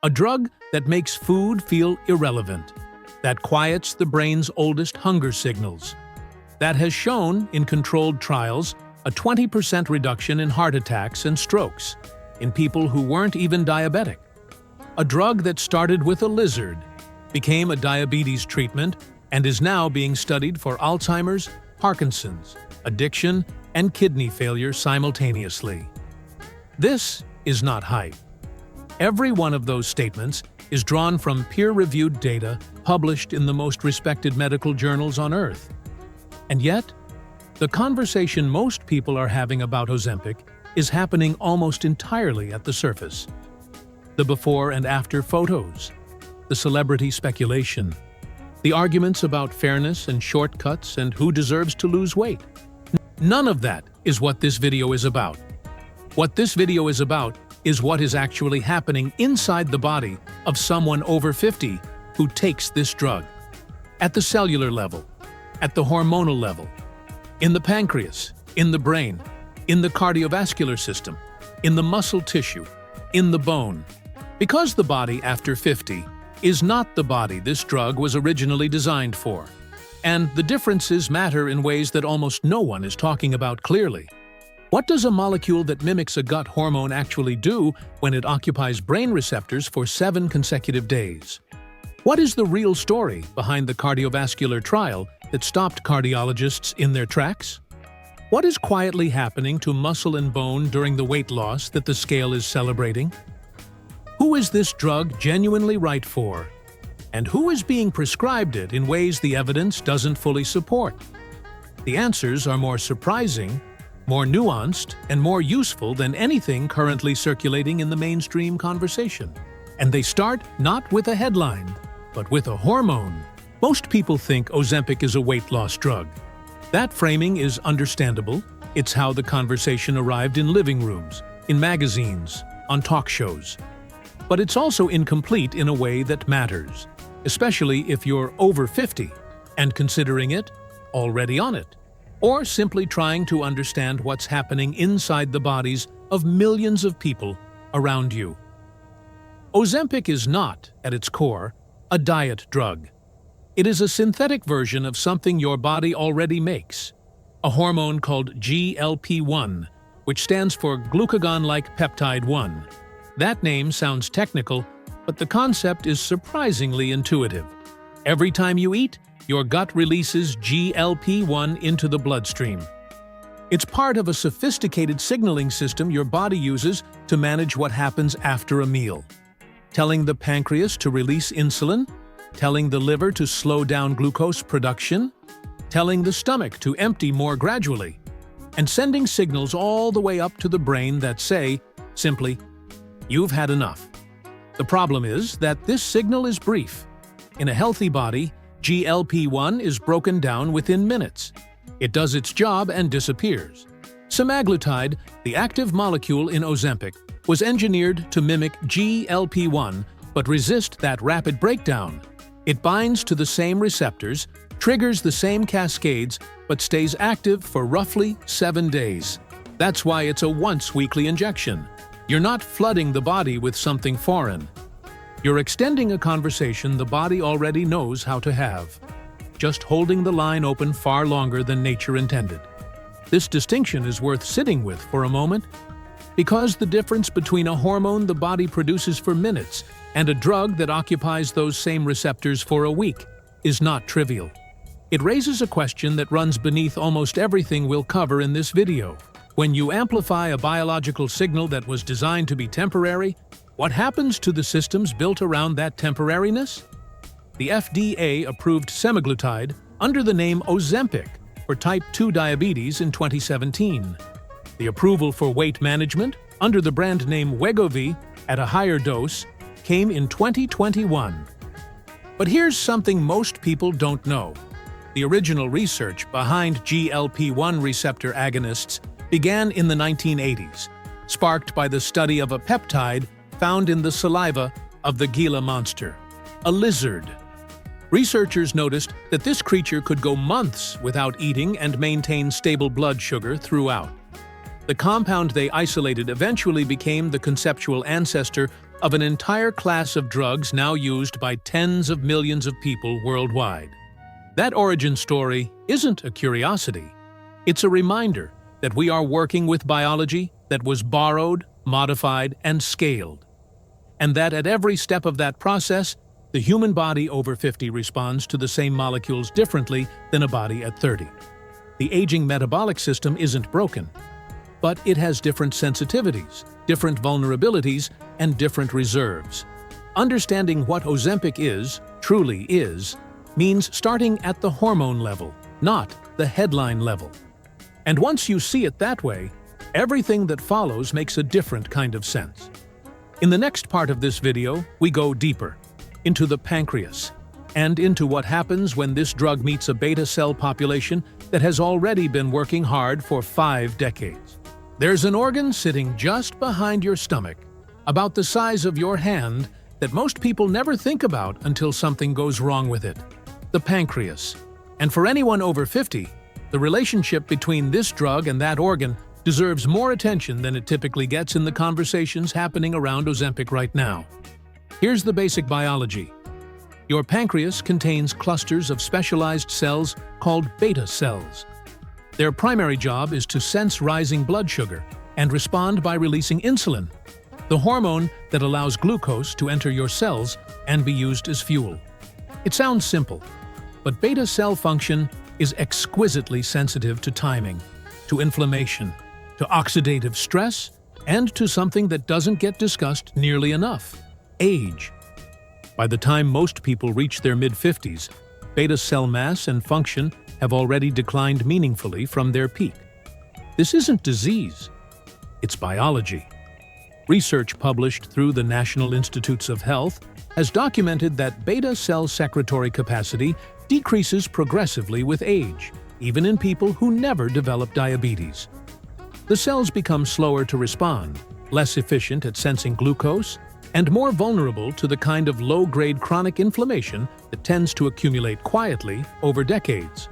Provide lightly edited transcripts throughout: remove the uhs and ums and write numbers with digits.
A drug that makes food feel irrelevant, that quiets the brain's oldest hunger signals, that has shown, in controlled trials, a 20% reduction in heart attacks and strokes in people who weren't even diabetic. A drug that started with a lizard, became a diabetes treatment, and is now being studied for Alzheimer's, Parkinson's, addiction, and kidney failure simultaneously. This is not hype. Every one of those statements is drawn from peer-reviewed data published in the most respected medical journals on Earth. And yet, the conversation most people are having about Ozempic is happening almost entirely at the surface. The before and after photos, the celebrity speculation, the arguments about fairness and shortcuts and who deserves to lose weight. None of that is what this video is about. What this video is about is what is actually happening inside the body of someone over 50 who takes this drug. At the cellular level, at the hormonal level, in the pancreas, in the brain, in the cardiovascular system, in the muscle tissue, in the bone. Because the body after 50 is not the body this drug was originally designed for. And the differences matter in ways that almost no one is talking about clearly. What does a molecule that mimics a gut hormone actually do when it occupies brain receptors for 7 consecutive days? What is the real story behind the cardiovascular trial that stopped cardiologists in their tracks? What is quietly happening to muscle and bone during the weight loss that the scale is celebrating? Who is this drug genuinely right for? And who is being prescribed it in ways the evidence doesn't fully support? The answers are more surprising, more nuanced, and more useful than anything currently circulating in the mainstream conversation. And they start not with a headline, but with a hormone. Most people think Ozempic is a weight loss drug. That framing is understandable. It's how the conversation arrived in living rooms, in magazines, on talk shows. But it's also incomplete in a way that matters, especially if you're over 50 and considering it, already on it, or simply trying to understand what's happening inside the bodies of millions of people around you. Ozempic is not, at its core, a diet drug. It is a synthetic version of something your body already makes, a hormone called GLP-1, which stands for glucagon-like peptide 1. That name sounds technical, but the concept is surprisingly intuitive. Every time you eat, your gut releases GLP-1 into the bloodstream. It's part of a sophisticated signaling system your body uses to manage what happens after a meal. Telling the pancreas to release insulin, telling the liver to slow down glucose production, telling the stomach to empty more gradually, and sending signals all the way up to the brain that say, simply, "You've had enough." The problem is that this signal is brief. In a healthy body, GLP-1 is broken down within minutes. It does its job and disappears. Semaglutide, the active molecule in Ozempic, was engineered to mimic GLP-1 but resist that rapid breakdown. It binds to the same receptors, triggers the same cascades, but stays active for roughly 7 days. That's why it's a once-weekly injection. You're not flooding the body with something foreign. You're extending a conversation the body already knows how to have, just holding the line open far longer than nature intended. This distinction is worth sitting with for a moment, because the difference between a hormone the body produces for minutes and a drug that occupies those same receptors for a week is not trivial. It raises a question that runs beneath almost everything we'll cover in this video. When you amplify a biological signal that was designed to be temporary, what happens to the systems built around that temporariness? The FDA approved semaglutide under the name Ozempic for type 2 diabetes in 2017. The approval for weight management under the brand name Wegovy at a higher dose came in 2021. But here's something most people don't know. The original research behind GLP-1 receptor agonists began in the 1980s, sparked by the study of a peptide found in the saliva of the Gila monster, a lizard. Researchers noticed that this creature could go months without eating and maintain stable blood sugar throughout. The compound they isolated eventually became the conceptual ancestor of an entire class of drugs now used by tens of millions of people worldwide. That origin story isn't a curiosity. It's a reminder that we are working with biology that was borrowed, modified, and scaled. And that at every step of that process, the human body over 50 responds to the same molecules differently than a body at 30. The aging metabolic system isn't broken, but it has different sensitivities, different vulnerabilities, and different reserves. Understanding what Ozempic truly is, means starting at the hormone level, not the headline level. And once you see it that way, everything that follows makes a different kind of sense. In the next part of this video, we go deeper into the pancreas and into what happens when this drug meets a beta cell population that has already been working hard for 5 decades. There's an organ sitting just behind your stomach, about the size of your hand, that most people never think about until something goes wrong with it: the pancreas. And for anyone over 50, the relationship between this drug and that organ deserves more attention than it typically gets in the conversations happening around Ozempic right now. Here's the basic biology. Your pancreas contains clusters of specialized cells called beta cells. Their primary job is to sense rising blood sugar and respond by releasing insulin, the hormone that allows glucose to enter your cells and be used as fuel. It sounds simple, but beta cell function is exquisitely sensitive to timing, to inflammation, to oxidative stress, and to something that doesn't get discussed nearly enough: age. By the time most people reach their mid-50s, beta cell mass and function have already declined meaningfully from their peak. This isn't disease, it's biology. Research published through the National Institutes of Health has documented that beta cell secretory capacity decreases progressively with age, even in people who never develop diabetes. The cells become slower to respond, less efficient at sensing glucose, and more vulnerable to the kind of low-grade chronic inflammation that tends to accumulate quietly over decades.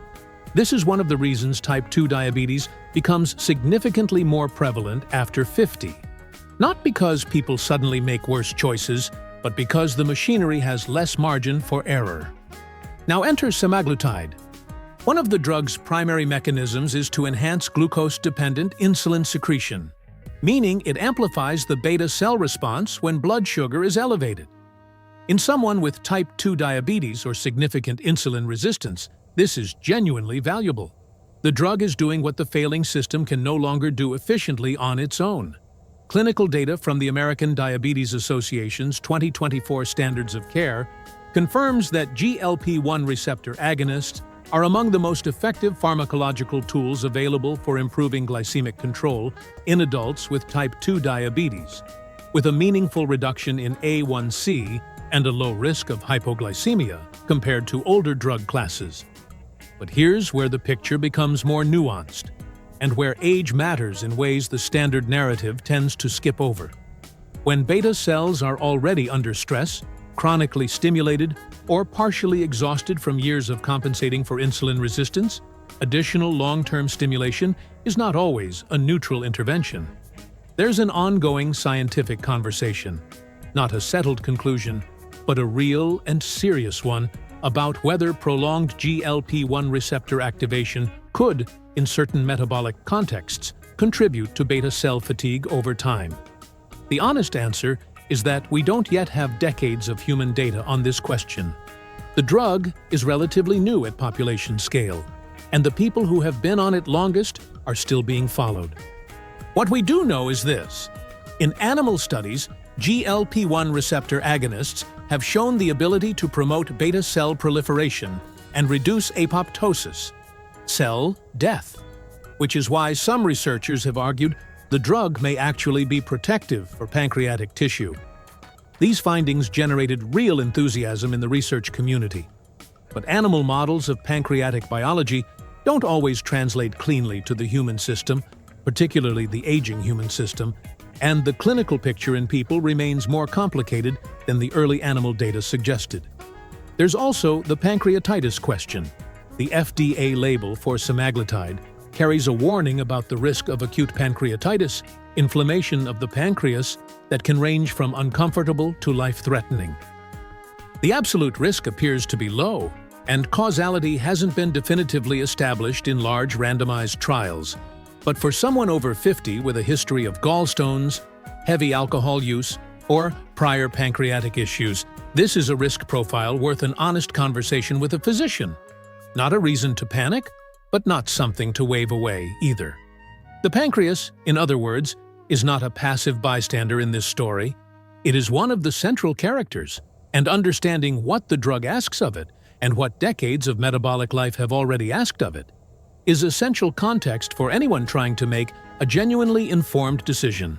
This is one of the reasons type 2 diabetes becomes significantly more prevalent after 50. Not because people suddenly make worse choices, but because the machinery has less margin for error. Now enter semaglutide. One of the drug's primary mechanisms is to enhance glucose-dependent insulin secretion, meaning it amplifies the beta cell response when blood sugar is elevated. In someone with type 2 diabetes or significant insulin resistance, this is genuinely valuable. The drug is doing what the failing system can no longer do efficiently on its own. Clinical data from the American Diabetes Association's 2024 Standards of Care confirms that GLP-1 receptor agonists are among the most effective pharmacological tools available for improving glycemic control in adults with type 2 diabetes, with a meaningful reduction in A1C and a low risk of hypoglycemia compared to older drug classes. But here's where the picture becomes more nuanced, and where age matters in ways the standard narrative tends to skip over. When beta cells are already under stress, chronically stimulated, or partially exhausted from years of compensating for insulin resistance, additional long-term stimulation is not always a neutral intervention. There's an ongoing scientific conversation, not a settled conclusion, but a real and serious one about whether prolonged GLP-1 receptor activation could, in certain metabolic contexts, contribute to beta cell fatigue over time. The honest answer is that we don't yet have decades of human data on this question. The drug is relatively new at population scale, and the people who have been on it longest are still being followed. What we do know is this: in animal studies, GLP-1 receptor agonists have shown the ability to promote beta cell proliferation and reduce apoptosis, cell death, which is why some researchers have argued the drug may actually be protective for pancreatic tissue. These findings generated real enthusiasm in the research community. But animal models of pancreatic biology don't always translate cleanly to the human system, particularly the aging human system, and the clinical picture in people remains more complicated than the early animal data suggested. There's also the pancreatitis question. The FDA label for semaglutide carries a warning about the risk of acute pancreatitis inflammation of the pancreas that can range from uncomfortable to life-threatening. The absolute risk appears to be low, and causality hasn't been definitively established in large randomized trials. But for someone over 50 with a history of gallstones, heavy alcohol use, or prior pancreatic issues, this is a risk profile worth an honest conversation with a physician. Not a reason to panic, but not something to wave away either. The pancreas, in other words, is not a passive bystander in this story. It is one of the central characters, and understanding what the drug asks of it and what decades of metabolic life have already asked of it is essential context for anyone trying to make a genuinely informed decision.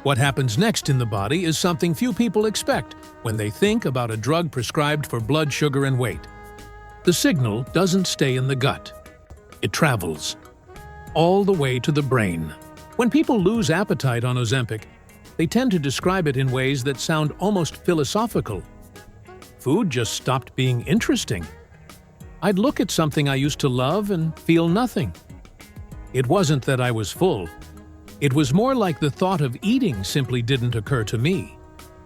What happens next in the body is something few people expect when they think about a drug prescribed for blood sugar and weight. The signal doesn't stay in the gut. It travels all the way to the brain. When people lose appetite on Ozempic, they tend to describe it in ways that sound almost philosophical. Food just stopped being interesting. I'd look at something I used to love and feel nothing. It wasn't that I was full. It was more like the thought of eating simply didn't occur to me.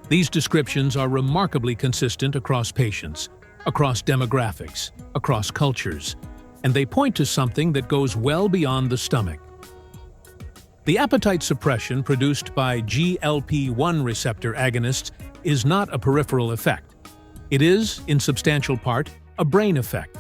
These descriptions are remarkably consistent across patients, across demographics, across cultures, and they point to something that goes well beyond the stomach. The appetite suppression produced by GLP-1 receptor agonists is not a peripheral effect. It is, in substantial part, a brain effect.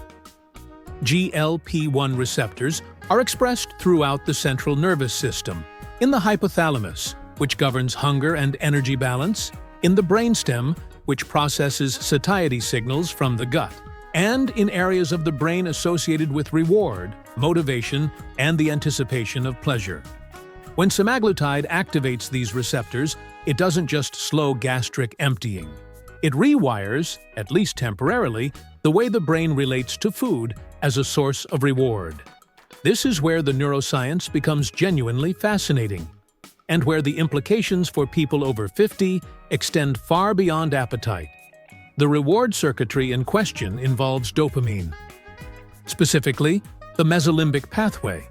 GLP-1 receptors are expressed throughout the central nervous system, in the hypothalamus, which governs hunger and energy balance, in the brainstem, which processes satiety signals from the gut, and in areas of the brain associated with reward, motivation, and the anticipation of pleasure. When semaglutide activates these receptors, it doesn't just slow gastric emptying. It rewires, at least temporarily, the way the brain relates to food as a source of reward. This is where the neuroscience becomes genuinely fascinating, and where the implications for people over 50 extend far beyond appetite. The reward circuitry in question involves dopamine. Specifically, the mesolimbic pathway,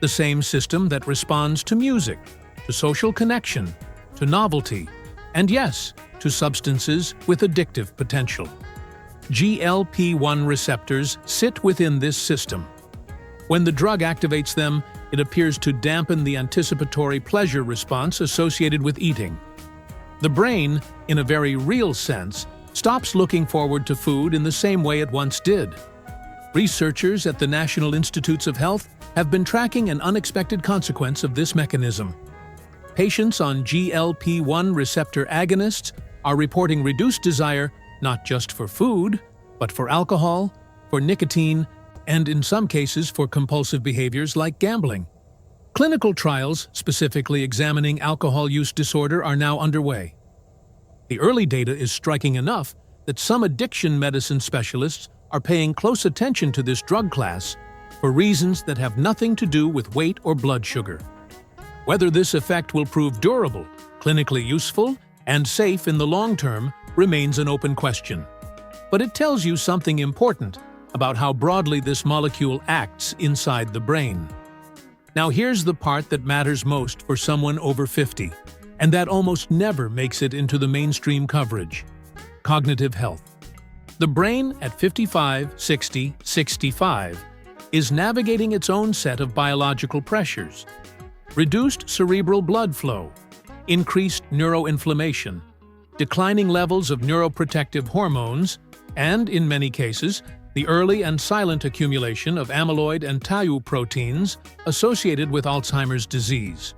the same system that responds to music, to social connection, to novelty, and yes, to substances with addictive potential. GLP-1 receptors sit within this system. When the drug activates them, it appears to dampen the anticipatory pleasure response associated with eating. The brain, in a very real sense, stops looking forward to food in the same way it once did. Researchers at the National Institutes of Health have been tracking an unexpected consequence of this mechanism. Patients on GLP-1 receptor agonists are reporting reduced desire not just for food, but for alcohol, for nicotine, and in some cases for compulsive behaviors like gambling. Clinical trials specifically examining alcohol use disorder are now underway. The early data is striking enough that some addiction medicine specialists are paying close attention to this drug class for reasons that have nothing to do with weight or blood sugar. Whether this effect will prove durable, clinically useful, and safe in the long term remains an open question. But it tells you something important about how broadly this molecule acts inside the brain. Now here's the part that matters most for someone over 50, and that almost never makes it into the mainstream coverage: cognitive health. The brain at 55, 60, 65 is navigating its own set of biological pressures. Reduced cerebral blood flow, increased neuroinflammation, declining levels of neuroprotective hormones, and, in many cases, the early and silent accumulation of amyloid and tau proteins associated with Alzheimer's disease.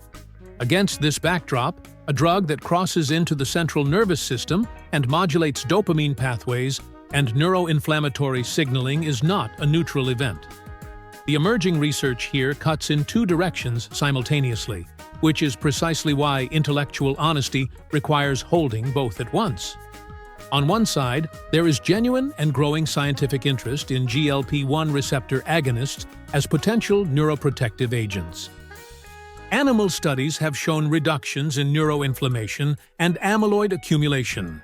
Against this backdrop, a drug that crosses into the central nervous system and modulates dopamine pathways and neuroinflammatory signaling is not a neutral event. The emerging research here cuts in two directions simultaneously, which is precisely why intellectual honesty requires holding both at once. On one side, there is genuine and growing scientific interest in GLP-1 receptor agonists as potential neuroprotective agents. Animal studies have shown reductions in neuroinflammation and amyloid accumulation.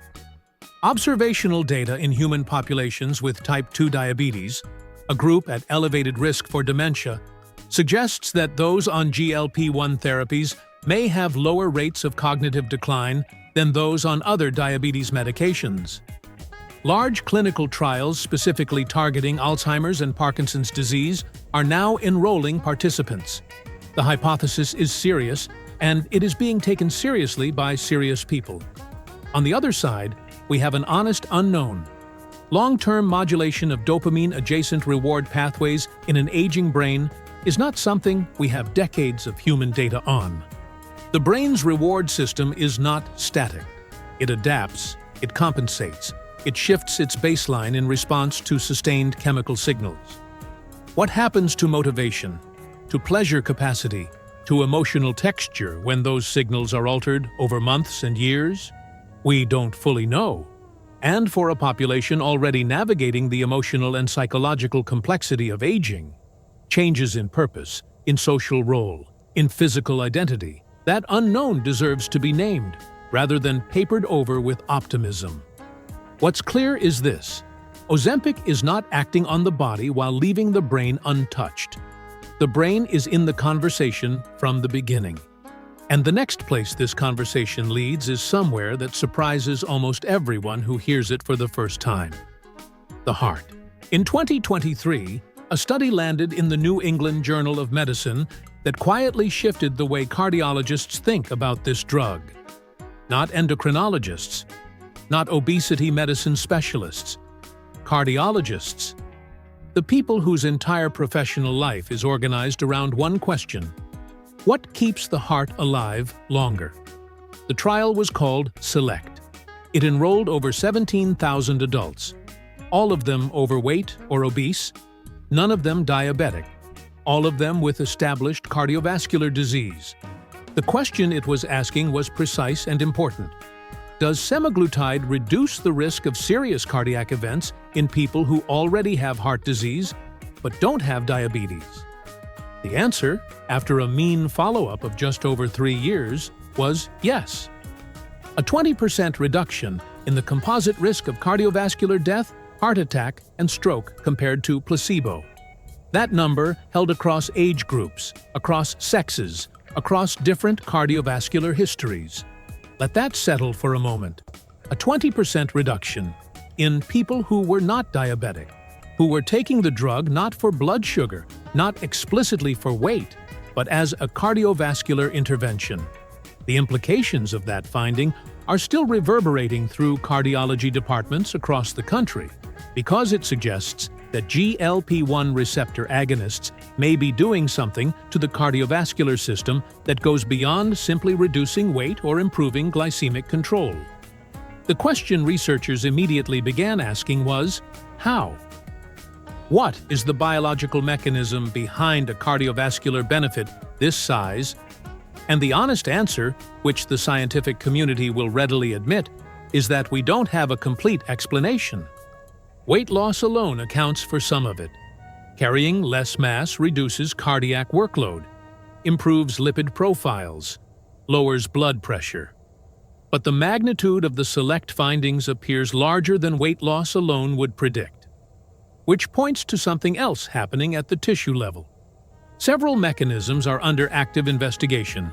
Observational data in human populations with type 2 diabetes, a group at elevated risk for dementia, suggests that those on GLP-1 therapies may have lower rates of cognitive decline than those on other diabetes medications. Large clinical trials specifically targeting Alzheimer's and Parkinson's disease are now enrolling participants. The hypothesis is serious, and it is being taken seriously by serious people. On the other side, we have an honest unknown. Long-term modulation of dopamine-adjacent reward pathways in an aging brain is not something we have decades of human data on. The brain's reward system is not static. It adapts, it compensates, it shifts its baseline in response to sustained chemical signals. What happens to motivation, to pleasure capacity, to emotional texture when those signals are altered over months and years? We don't fully know. And for a population already navigating the emotional and psychological complexity of aging, changes in purpose, in social role, in physical identity, that unknown deserves to be named, rather than papered over with optimism. What's clear is this: Ozempic is not acting on the body while leaving the brain untouched. The brain is in the conversation from the beginning. And the next place this conversation leads is somewhere that surprises almost everyone who hears it for the first time: the heart. In 2023, a study landed in the New England Journal of Medicine that quietly shifted the way cardiologists think about this drug. Not endocrinologists, not obesity medicine specialists, cardiologists. The people whose entire professional life is organized around one question: what keeps the heart alive longer? The trial was called SELECT. It enrolled over 17,000 adults, all of them overweight or obese, none of them diabetic, all of them with established cardiovascular disease. The question it was asking was precise and important. Does semaglutide reduce the risk of serious cardiac events in people who already have heart disease but don't have diabetes? The answer, after a mean follow-up of just over 3 years, was yes. A 20% reduction in the composite risk of cardiovascular death, heart attack, and stroke compared to placebo. That number held across age groups, across sexes, across different cardiovascular histories. Let that settle for a moment. A 20% reduction in people who were not diabetic, who were taking the drug not for blood sugar, not explicitly for weight, but as a cardiovascular intervention. The implications of that finding are still reverberating through cardiology departments across the country, because it suggests that GLP-1 receptor agonists may be doing something to the cardiovascular system that goes beyond simply reducing weight or improving glycemic control. The question researchers immediately began asking was, how? What is the biological mechanism behind a cardiovascular benefit this size? And the honest answer, which the scientific community will readily admit, is that we don't have a complete explanation. Weight loss alone accounts for some of it. Carrying less mass reduces cardiac workload, improves lipid profiles, lowers blood pressure. But the magnitude of the SELECT findings appears larger than weight loss alone would predict, which points to something else happening at the tissue level. Several mechanisms are under active investigation.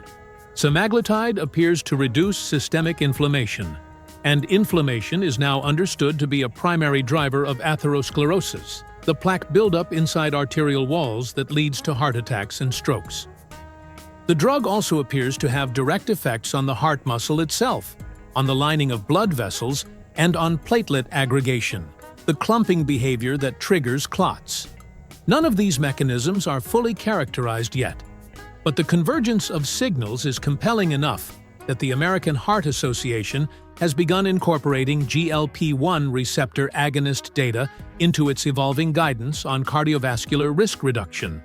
Semaglutide appears to reduce systemic inflammation, and inflammation is now understood to be a primary driver of atherosclerosis, the plaque buildup inside arterial walls that leads to heart attacks and strokes. The drug also appears to have direct effects on the heart muscle itself, on the lining of blood vessels, and on platelet aggregation, the clumping behavior that triggers clots. None of these mechanisms are fully characterized yet, but the convergence of signals is compelling enough that the American Heart Association has begun incorporating GLP-1 receptor agonist data into its evolving guidance on cardiovascular risk reduction.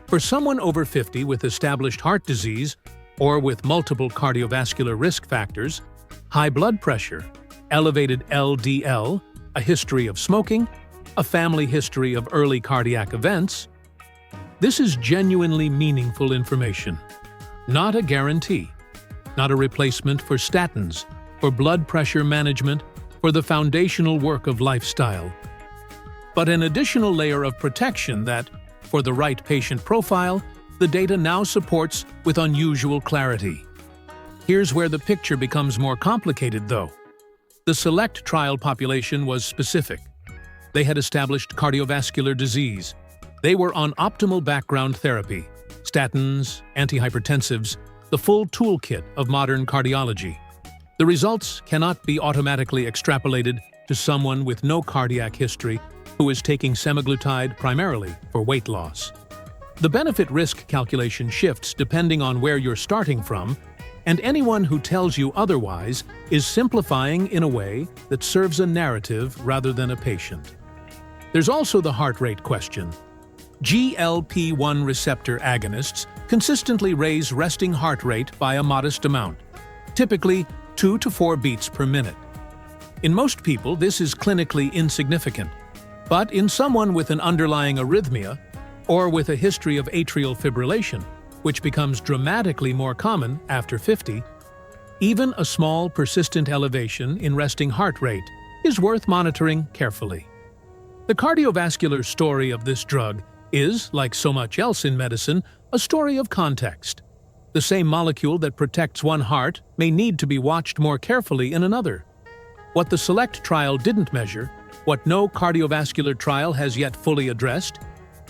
For someone over 50 with established heart disease or with multiple cardiovascular risk factors, high blood pressure, elevated LDL, a history of smoking, a family history of early cardiac events, this is genuinely meaningful information. Not a guarantee, not a replacement for statins, for blood pressure management, for the foundational work of lifestyle, but an additional layer of protection that, for the right patient profile, the data now supports with unusual clarity. Here's where the picture becomes more complicated, though. The SELECT trial population was specific. They had established cardiovascular disease. They were on optimal background therapy, statins, antihypertensives, the full toolkit of modern cardiology. The results cannot be automatically extrapolated to someone with no cardiac history who is taking semaglutide primarily for weight loss. The benefit-risk calculation shifts depending on where you're starting from, and anyone who tells you otherwise is simplifying in a way that serves a narrative rather than a patient. There's also the heart rate question. GLP-1 receptor agonists consistently raise resting heart rate by a modest amount, typically 2 to 4 beats per minute. In most people, this is clinically insignificant, but in someone with an underlying arrhythmia or with a history of atrial fibrillation, which becomes dramatically more common after 50, even a small persistent elevation in resting heart rate is worth monitoring carefully. The cardiovascular story of this drug is, like so much else in medicine, a story of context. The same molecule that protects one heart may need to be watched more carefully in another. What the SELECT trial didn't measure, what no cardiovascular trial has yet fully addressed,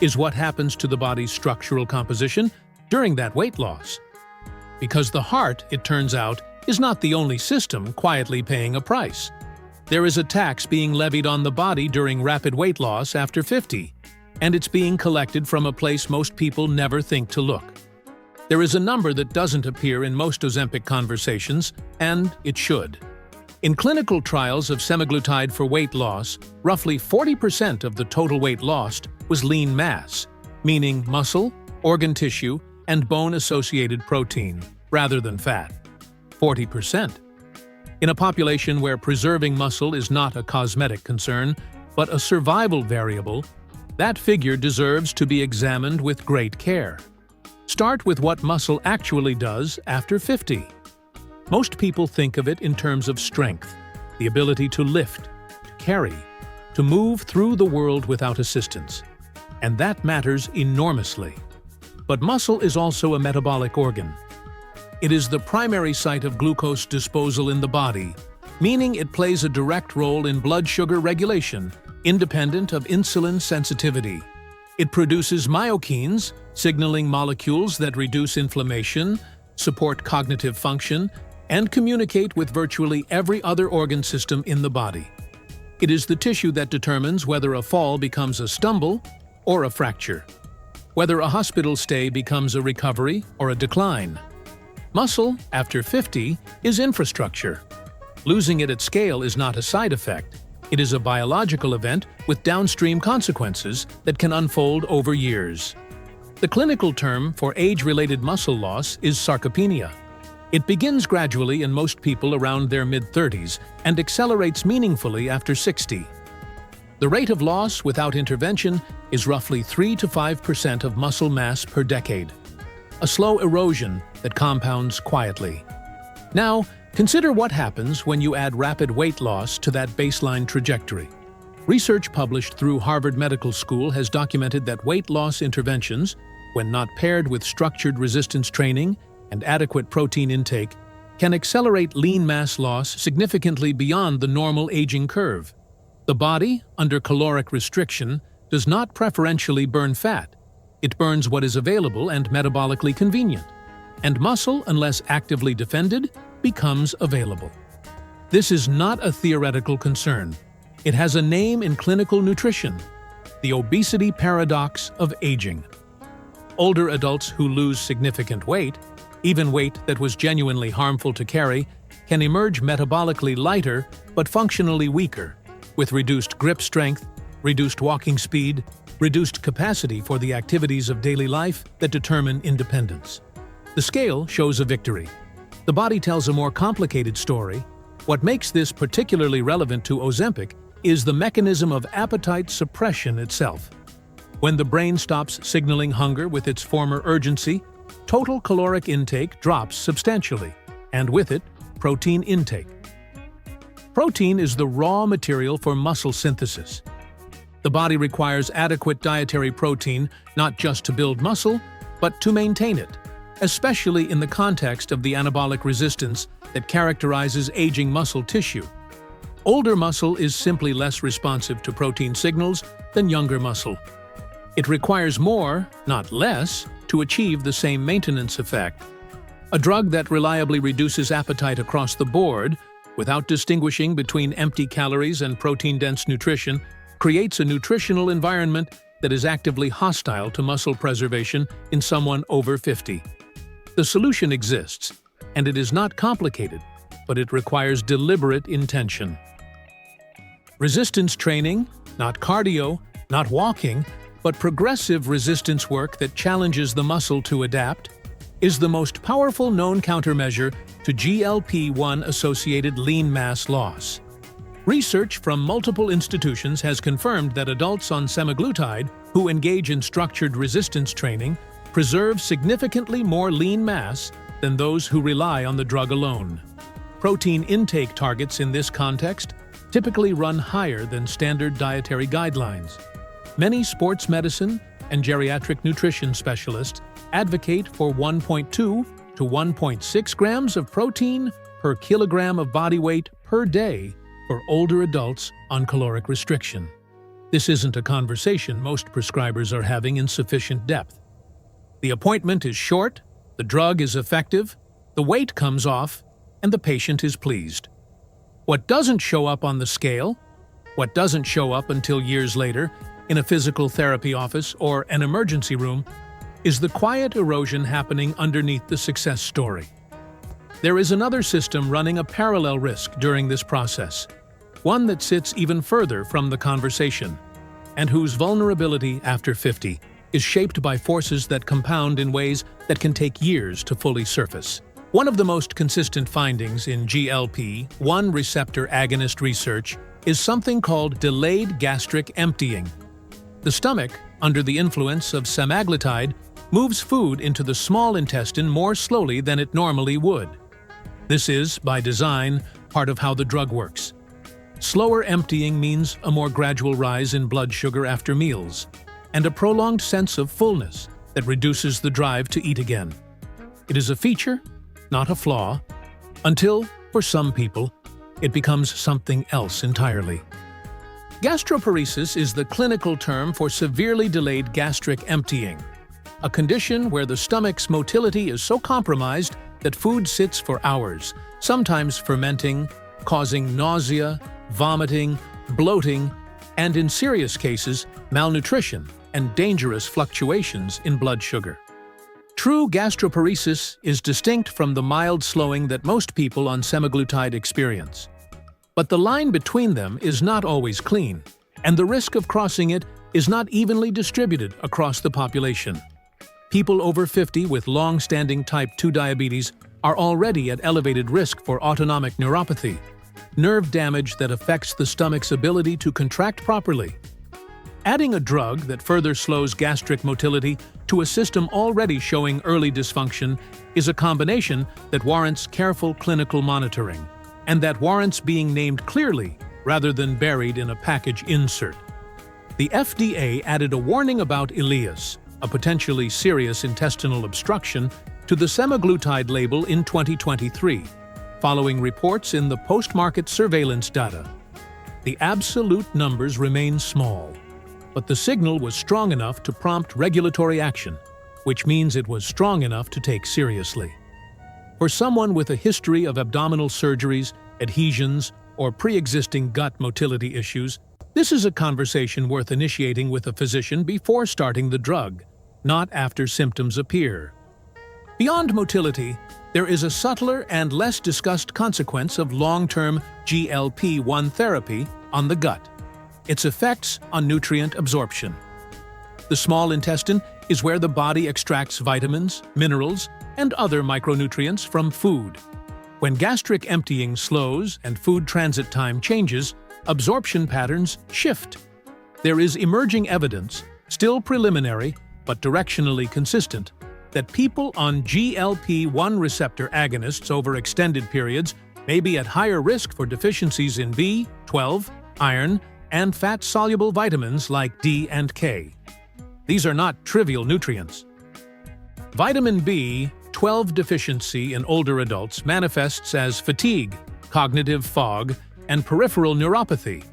is what happens to the body's structural composition during that weight loss. Because the heart, it turns out, is not the only system quietly paying a price. There is a tax being levied on the body during rapid weight loss after 50, and it's being collected from a place most people never think to look. There is a number that doesn't appear in most Ozempic conversations, and it should. In clinical trials of semaglutide for weight loss, roughly 40% of the total weight lost was lean mass, meaning muscle, organ tissue, and bone-associated protein, rather than fat. 40%. In a population where preserving muscle is not a cosmetic concern, but a survival variable, that figure deserves to be examined with great care. Start with what muscle actually does after 50. Most people think of it in terms of strength, the ability to lift, to carry, to move through the world without assistance. And that matters enormously. But muscle is also a metabolic organ. It is the primary site of glucose disposal in the body, meaning it plays a direct role in blood sugar regulation, independent of insulin sensitivity. It produces myokines, signaling molecules that reduce inflammation, support cognitive function, and communicate with virtually every other organ system in the body. It is the tissue that determines whether a fall becomes a stumble or a fracture, whether a hospital stay becomes a recovery or a decline. Muscle, after 50, is infrastructure. Losing it at scale is not a side effect. It is a biological event with downstream consequences that can unfold over years. The clinical term for age-related muscle loss is sarcopenia. It begins gradually in most people around their mid-30s and accelerates meaningfully after 60. The rate of loss without intervention is roughly 3 to 5% of muscle mass per decade, a slow erosion that compounds quietly. Now, consider what happens when you add rapid weight loss to that baseline trajectory. Research published through Harvard Medical School has documented that weight loss interventions, when not paired with structured resistance training and adequate protein intake, can accelerate lean mass loss significantly beyond the normal aging curve. The body, under caloric restriction, does not preferentially burn fat. It burns what is available and metabolically convenient. And muscle, unless actively defended, becomes available. This is not a theoretical concern. It has a name in clinical nutrition: the obesity paradox of aging. Older adults who lose significant weight, even weight that was genuinely harmful to carry, can emerge metabolically lighter but functionally weaker, with reduced grip strength, reduced walking speed, reduced capacity for the activities of daily life that determine independence. The scale shows a victory. The body tells a more complicated story. What makes this particularly relevant to Ozempic is the mechanism of appetite suppression itself. When the brain stops signaling hunger with its former urgency, total caloric intake drops substantially, and with it, protein intake. Protein is the raw material for muscle synthesis. The body requires adequate dietary protein not just to build muscle, but to maintain it, especially in the context of the anabolic resistance that characterizes aging muscle tissue. Older muscle is simply less responsive to protein signals than younger muscle. It requires more, not less, to achieve the same maintenance effect. A drug that reliably reduces appetite across the board, without distinguishing between empty calories and protein-dense nutrition, creates a nutritional environment that is actively hostile to muscle preservation in someone over 50. The solution exists, and it is not complicated, but it requires deliberate intention. Resistance training, not cardio, not walking, but progressive resistance work that challenges the muscle to adapt, is the most powerful known countermeasure to GLP-1-associated lean mass loss. Research from multiple institutions has confirmed that adults on semaglutide who engage in structured resistance training preserve significantly more lean mass than those who rely on the drug alone. Protein intake targets in this context typically run higher than standard dietary guidelines. Many sports medicine and geriatric nutrition specialists advocate for 1.2 to 1.6 grams of protein per kilogram of body weight per day for older adults on caloric restriction. This isn't a conversation most prescribers are having in sufficient depth. The appointment is short, the drug is effective, the weight comes off, and the patient is pleased. What doesn't show up on the scale, what doesn't show up until years later in a physical therapy office or an emergency room, is the quiet erosion happening underneath the success story. There is another system running a parallel risk during this process, one that sits even further from the conversation, and whose vulnerability after 50 is shaped by forces that compound in ways that can take years to fully surface. One of the most consistent findings in GLP-1 receptor agonist research is something called delayed gastric emptying. The stomach, under the influence of semaglutide, moves food into the small intestine more slowly than it normally would. This is, by design, part of how the drug works. Slower emptying means a more gradual rise in blood sugar after meals, and a prolonged sense of fullness that reduces the drive to eat again. It is a feature, not a flaw, until, for some people, it becomes something else entirely. Gastroparesis is the clinical term for severely delayed gastric emptying, a condition where the stomach's motility is so compromised that food sits for hours, sometimes fermenting, causing nausea, vomiting, bloating, and in serious cases, malnutrition and dangerous fluctuations in blood sugar. True gastroparesis is distinct from the mild slowing that most people on semaglutide experience. But the line between them is not always clean, and the risk of crossing it is not evenly distributed across the population. People over 50 with long-standing type 2 diabetes are already at elevated risk for autonomic neuropathy, nerve damage that affects the stomach's ability to contract properly. Adding a drug that further slows gastric motility to a system already showing early dysfunction is a combination that warrants careful clinical monitoring, and that warrants being named clearly rather than buried in a package insert. The FDA added a warning about ileus, a potentially serious intestinal obstruction, to the semaglutide label in 2023, following reports in the post-market surveillance data. The absolute numbers remain small, but the signal was strong enough to prompt regulatory action, which means it was strong enough to take seriously. For someone with a history of abdominal surgeries, adhesions, or pre-existing gut motility issues, this is a conversation worth initiating with a physician before starting the drug, not after symptoms appear. Beyond motility, there is a subtler and less discussed consequence of long-term GLP-1 therapy on the gut: its effects on nutrient absorption. The small intestine is where the body extracts vitamins, minerals, and other micronutrients from food. When gastric emptying slows and food transit time changes, absorption patterns shift. There is emerging evidence, still preliminary but directionally consistent, that people on GLP-1 receptor agonists over extended periods may be at higher risk for deficiencies in B12, iron, and fat-soluble vitamins like D and K. These are not trivial nutrients. Vitamin B12 deficiency in older adults manifests as fatigue, cognitive fog, and peripheral neuropathy,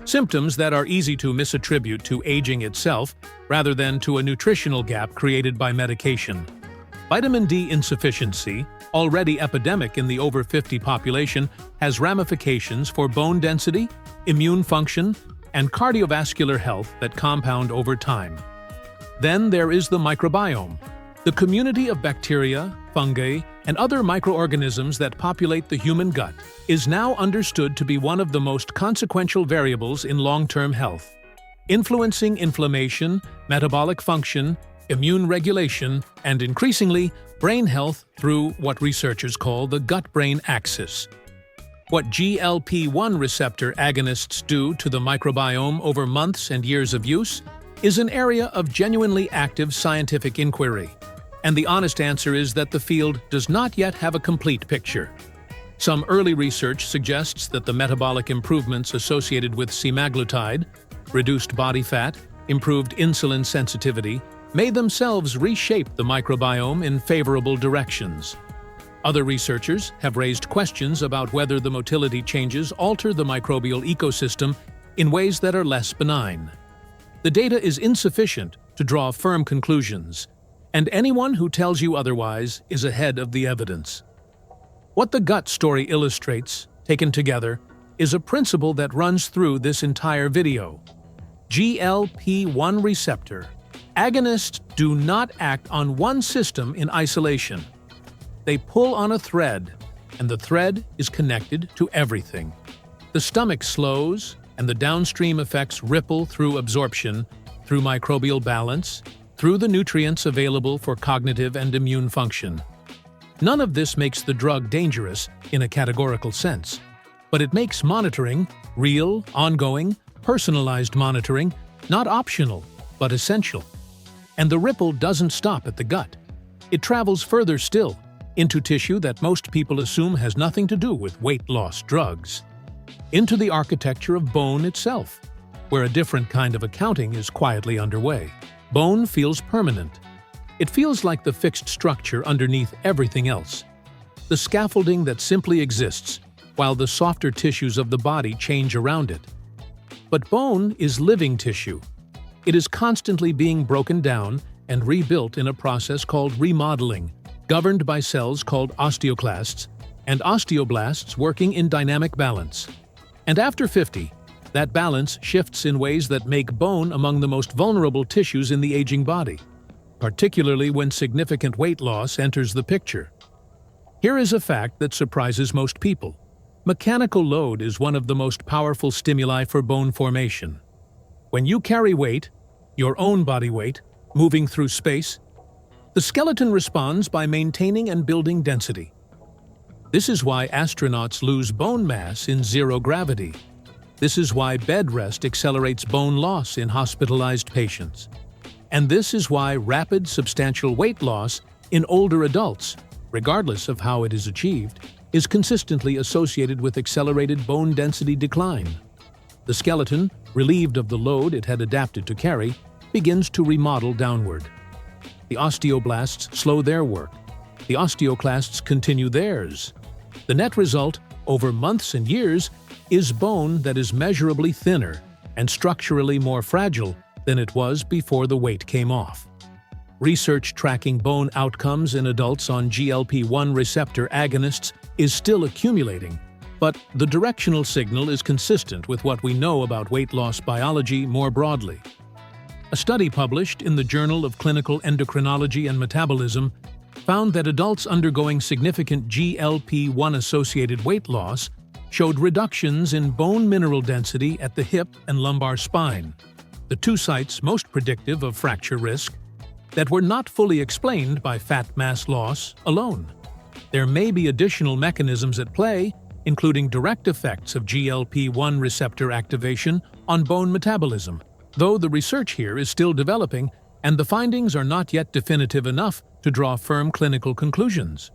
symptoms that are easy to misattribute to aging itself rather than to a nutritional gap created by medication. Vitamin D insufficiency, already epidemic in the over 50 population, has ramifications for bone density, immune function, and cardiovascular health that compound over time. Then there is the microbiome, the community of bacteria, fungi, and other microorganisms that populate the human gut is now understood to be one of the most consequential variables in long-term health, influencing inflammation, metabolic function, immune regulation, and increasingly, brain health through what researchers call the gut-brain axis. What GLP-1 receptor agonists do to the microbiome over months and years of use is an area of genuinely active scientific inquiry, and the honest answer is that the field does not yet have a complete picture. Some early research suggests that the metabolic improvements associated with semaglutide, reduced body fat, improved insulin sensitivity, may themselves reshape the microbiome in favorable directions. Other researchers have raised questions about whether the motility changes alter the microbial ecosystem in ways that are less benign. The data is insufficient to draw firm conclusions, and anyone who tells you otherwise is ahead of the evidence. What the gut story illustrates, taken together, is a principle that runs through this entire video. GLP-1 receptor agonists do not act on one system in isolation. They pull on a thread, and the thread is connected to everything. The stomach slows, and the downstream effects ripple through absorption, through microbial balance, through the nutrients available for cognitive and immune function. None of this makes the drug dangerous in a categorical sense, but it makes monitoring, real, ongoing, personalized monitoring, not optional, but essential. And the ripple doesn't stop at the gut. It travels further still, into tissue that most people assume has nothing to do with weight loss drugs, into the architecture of bone itself, where a different kind of accounting is quietly underway. Bone feels permanent. It feels like the fixed structure underneath everything else, the scaffolding that simply exists, while the softer tissues of the body change around it. But bone is living tissue. It is constantly being broken down and rebuilt in a process called remodeling, governed by cells called osteoclasts and osteoblasts working in dynamic balance. And after 50, that balance shifts in ways that make bone among the most vulnerable tissues in the aging body, particularly when significant weight loss enters the picture. Here is a fact that surprises most people. Mechanical load is one of the most powerful stimuli for bone formation. When you carry weight, your own body weight, moving through space, the skeleton responds by maintaining and building density. This is why astronauts lose bone mass in zero gravity. This is why bed rest accelerates bone loss in hospitalized patients. And this is why rapid, substantial weight loss in older adults, regardless of how it is achieved, is consistently associated with accelerated bone density decline. The skeleton, relieved of the load it had adapted to carry, begins to remodel downward. The osteoblasts slow their work. The osteoclasts continue theirs. The net result, over months and years, is bone that is measurably thinner and structurally more fragile than it was before the weight came off. Research tracking bone outcomes in adults on GLP-1 receptor agonists is still accumulating, but the directional signal is consistent with what we know about weight loss biology more broadly. A study published in the Journal of Clinical Endocrinology and Metabolism found that adults undergoing significant GLP-1-associated weight loss showed reductions in bone mineral density at the hip and lumbar spine, the two sites most predictive of fracture risk, that were not fully explained by fat mass loss alone. There may be additional mechanisms at play, including direct effects of GLP-1 receptor activation on bone metabolism, though the research here is still developing and the findings are not yet definitive enough to draw firm clinical conclusions.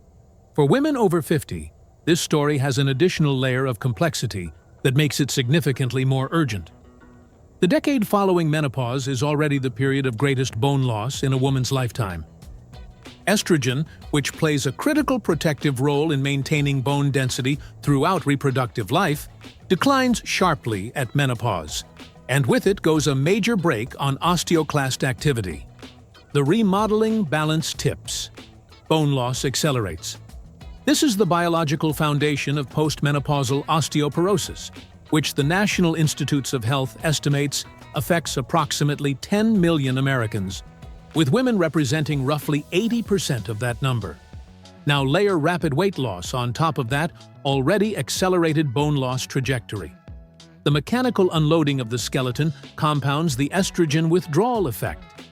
For women over 50, this story has an additional layer of complexity that makes it significantly more urgent. The decade following menopause is already the period of greatest bone loss in a woman's lifetime. Estrogen, which plays a critical protective role in maintaining bone density throughout reproductive life, declines sharply at menopause, and with it goes a major brake on osteoclast activity. The remodeling balance tips. Bone loss accelerates. This is the biological foundation of postmenopausal osteoporosis, which the National Institutes of Health estimates affects approximately 10 million Americans, with women representing roughly 80% of that number. Now layer rapid weight loss on top of that already accelerated bone loss trajectory. The mechanical unloading of the skeleton compounds the estrogen withdrawal effect.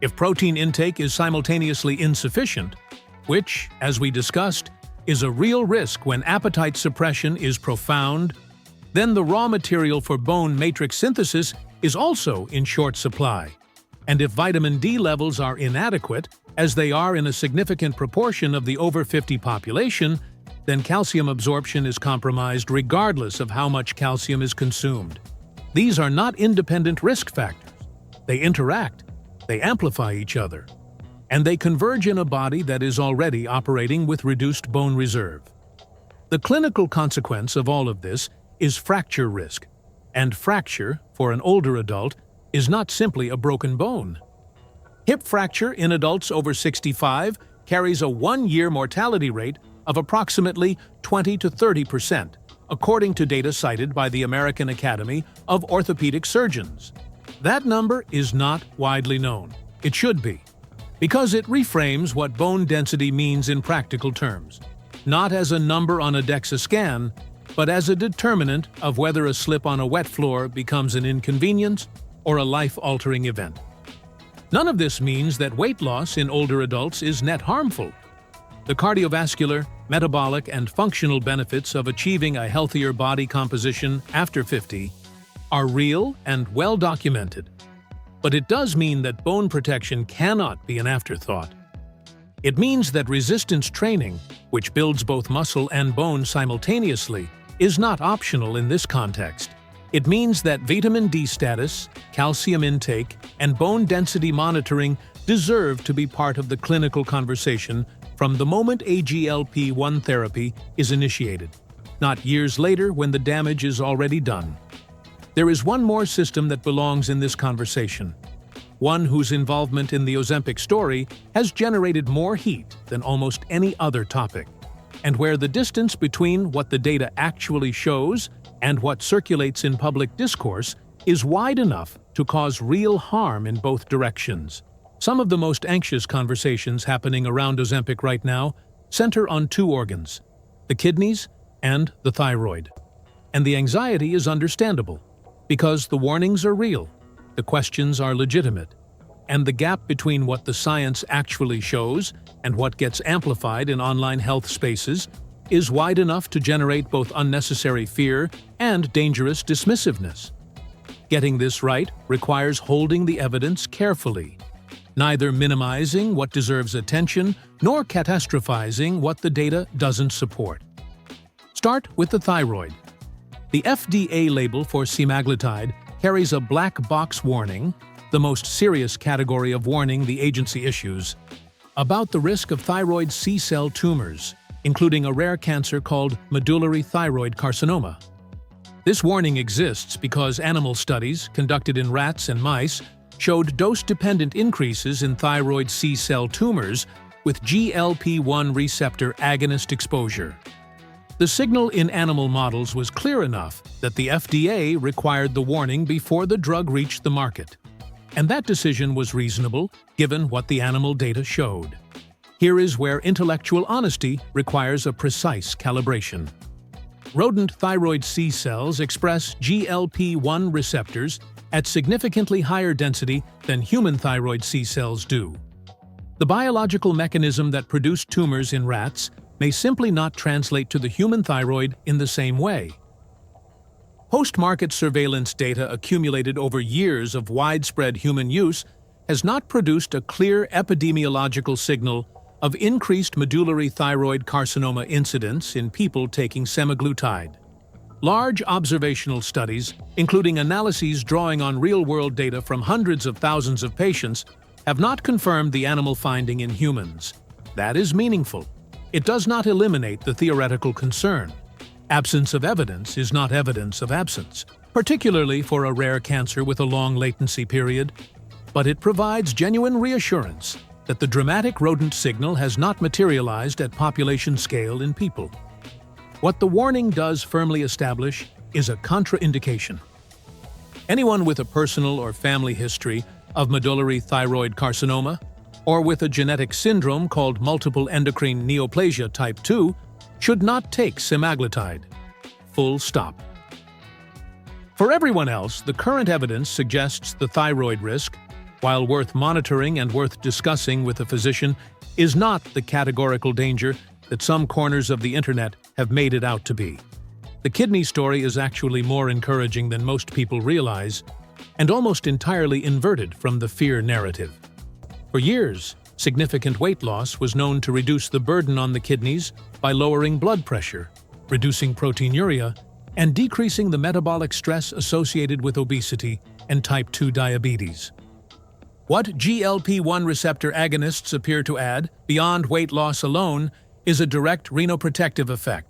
If protein intake is simultaneously insufficient, which, as we discussed, is a real risk when appetite suppression is profound, then the raw material for bone matrix synthesis is also in short supply. And if vitamin D levels are inadequate, as they are in a significant proportion of the over 50 population, then calcium absorption is compromised regardless of how much calcium is consumed. These are not independent risk factors. They interact, they amplify each other, and they converge in a body that is already operating with reduced bone reserve. The clinical consequence of all of this is fracture risk, and fracture, for an older adult, is not simply a broken bone. Hip fracture in adults over 65 carries a one-year mortality rate of approximately 20 to 30%, according to data cited by the American Academy of Orthopedic Surgeons. That number is not widely known. It should be, because it reframes what bone density means in practical terms, not as a number on a DEXA scan, but as a determinant of whether a slip on a wet floor becomes an inconvenience or a life-altering event. None of this means that weight loss in older adults is net harmful. The cardiovascular, metabolic, and functional benefits of achieving a healthier body composition after 50 are real and well documented. But it does mean that bone protection cannot be an afterthought. It means that resistance training, which builds both muscle and bone simultaneously, is not optional in this context. It means that vitamin D status, calcium intake, and bone density monitoring deserve to be part of the clinical conversation from the moment AGLP-1 therapy is initiated, not years later when the damage is already done. There is one more system that belongs in this conversation, one whose involvement in the Ozempic story has generated more heat than almost any other topic, and where the distance between what the data actually shows and what circulates in public discourse is wide enough to cause real harm in both directions. Some of the most anxious conversations happening around Ozempic right now center on two organs, the kidneys and the thyroid. And the anxiety is understandable, because the warnings are real, the questions are legitimate, and the gap between what the science actually shows and what gets amplified in online health spaces is wide enough to generate both unnecessary fear and dangerous dismissiveness. Getting this right requires holding the evidence carefully, neither minimizing what deserves attention nor catastrophizing what the data doesn't support. Start with the thyroid. The FDA label for semaglutide carries a black box warning, the most serious category of warning the agency issues, about the risk of thyroid C-cell tumors, including a rare cancer called medullary thyroid carcinoma. This warning exists because animal studies conducted in rats and mice showed dose-dependent increases in thyroid C-cell tumors with GLP-1 receptor agonist exposure. The signal in animal models was clear enough that the FDA required the warning before the drug reached the market. And that decision was reasonable, given what the animal data showed. Here is where intellectual honesty requires a precise calibration. Rodent thyroid C cells express GLP-1 receptors at significantly higher density than human thyroid C cells do. The biological mechanism that produced tumors in rats may simply not translate to the human thyroid in the same way. Post-market surveillance data accumulated over years of widespread human use has not produced a clear epidemiological signal of increased medullary thyroid carcinoma incidence in people taking semaglutide. Large observational studies, including analyses drawing on real-world data from hundreds of thousands of patients, have not confirmed the animal finding in humans. That is meaningful. It does not eliminate the theoretical concern. Absence of evidence is not evidence of absence, particularly for a rare cancer with a long latency period, but it provides genuine reassurance that the dramatic rodent signal has not materialized at population scale in people. What the warning does firmly establish is a contraindication. Anyone with a personal or family history of medullary thyroid carcinoma, or with a genetic syndrome called multiple endocrine neoplasia type 2, should not take semaglutide. Full stop. For everyone else, the current evidence suggests the thyroid risk, while worth monitoring and worth discussing with a physician, is not the categorical danger that some corners of the internet have made it out to be. The kidney story is actually more encouraging than most people realize, and almost entirely inverted from the fear narrative. For years, significant weight loss was known to reduce the burden on the kidneys by lowering blood pressure, reducing proteinuria, and decreasing the metabolic stress associated with obesity and type 2 diabetes. What GLP-1 receptor agonists appear to add, beyond weight loss alone, is a direct renoprotective effect.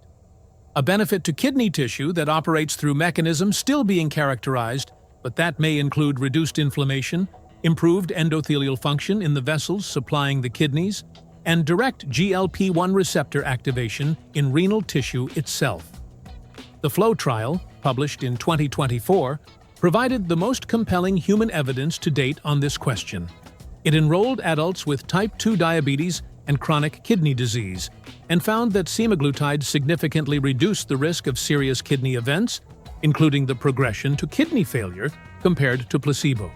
A benefit to kidney tissue that operates through mechanisms still being characterized, but that may include reduced inflammation, improved endothelial function in the vessels supplying the kidneys, and direct GLP-1 receptor activation in renal tissue itself. The FLOW trial, published in 2024, provided the most compelling human evidence to date on this question. It enrolled adults with type 2 diabetes and chronic kidney disease, and found that semaglutide significantly reduced the risk of serious kidney events, including the progression to kidney failure, compared to placebo.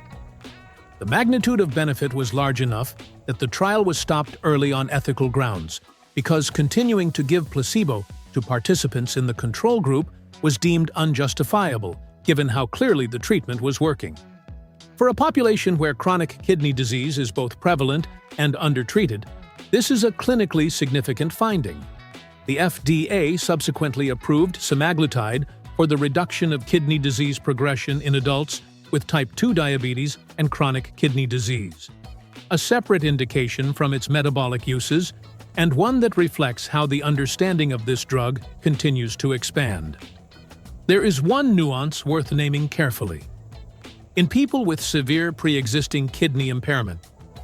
The magnitude of benefit was large enough that the trial was stopped early on ethical grounds, because continuing to give placebo to participants in the control group was deemed unjustifiable, given how clearly the treatment was working. For a population where chronic kidney disease is both prevalent and undertreated, this is a clinically significant finding. The FDA subsequently approved semaglutide for the reduction of kidney disease progression in adults with type 2 diabetes and chronic kidney disease, a separate indication from its metabolic uses, and one that reflects how the understanding of this drug continues to expand. There is one nuance worth naming carefully. In people with severe pre-existing kidney impairment,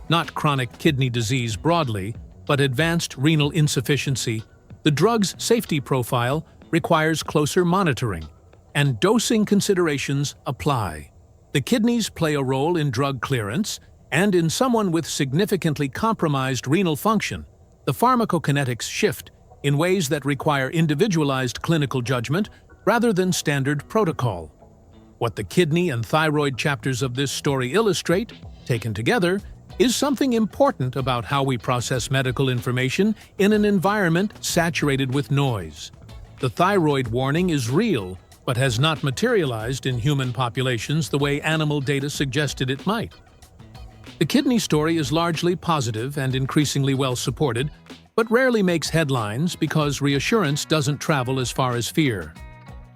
not chronic kidney disease broadly, but advanced renal insufficiency, the drug's safety profile requires closer monitoring, and dosing considerations apply. The kidneys play a role in drug clearance, and in someone with significantly compromised renal function, the pharmacokinetics shift in ways that require individualized clinical judgment rather than standard protocol. What the kidney and thyroid chapters of this story illustrate, taken together, is something important about how we process medical information in an environment saturated with noise. The thyroid warning is real, but has not materialized in human populations the way animal data suggested it might. The kidney story is largely positive and increasingly well supported, but rarely makes headlines because reassurance doesn't travel as far as fear.